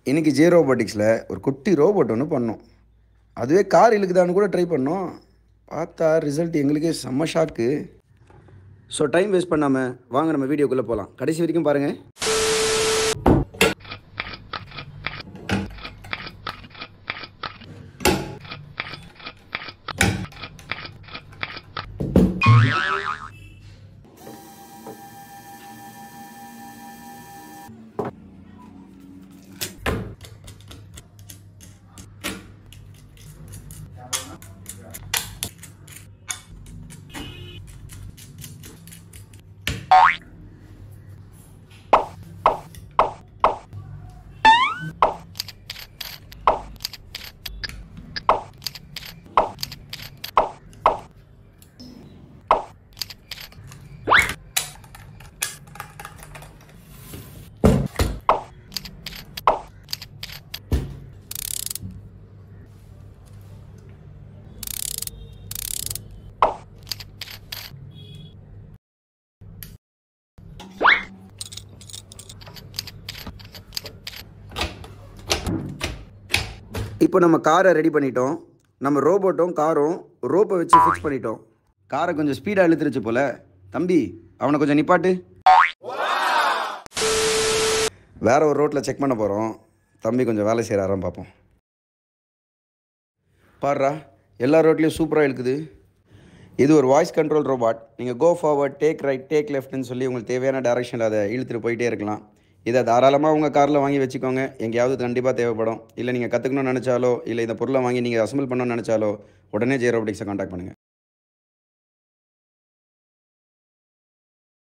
இன்றைக்கி ஜே ரோபோட்டிக்ஸில் ஒரு குட்டி ரோபோட் ஒன்று பண்ணோம். அதுவே கார் இழுக்குதான்னு கூட ட்ரை பண்ணோம். பார்த்தா ரிசல்ட் எங்களுக்கே செம்ம ஷாக்கு. ஸோ டைம் வேஸ்ட் பண்ணாமல் வாங்க நம்ம வீடியோக்குள்ளே போகலாம். கடைசி வரைக்கும் பாருங்கள். இப்போ நம்ம காரை ரெடி பண்ணிட்டோம். நம்ம ரோபோட்டும் காரும் ரோப்பை வச்சு ஃபிக்ஸ் பண்ணிட்டோம். காரை கொஞ்சம் ஸ்பீடாக இழுத்துருச்சு போல். தம்பி, அவனை கொஞ்சம் நிப்பாட்டு. வேற ஒரு ரோட்டில் செக் பண்ண போகிறோம். தம்பி கொஞ்சம் வேலை செய்கிறாரான்னு பார்ப்போம். பாடுறா, எல்லா ரோட்லேயும் சூப்பராக இழுக்குது. இது ஒரு வாய்ஸ் கண்ட்ரோல் ரோபாட். நீங்கள் go forward, take right, take லெஃப்ட்னு சொல்லி உங்களுக்கு தேவையான டைரக்ஷனில் அதை இழுத்துட்டு போயிட்டே இருக்கலாம். இதை தாராளமாக உங்கள் காரில் வாங்கி வச்சுக்கோங்க. எங்கேயாவது கண்டிப்பாக தேவைப்படும். இல்லை நீங்கள் கற்றுக்கணும்னு நினச்சாலோ, இல்லை இந்த பொருளை வாங்கி நீங்கள் அசம்பிள் பண்ணணும்னு நினச்சாலோ உடனே ஜே ரோபோட்டிக்ஸை காண்டாக்ட் பண்ணுங்கள்.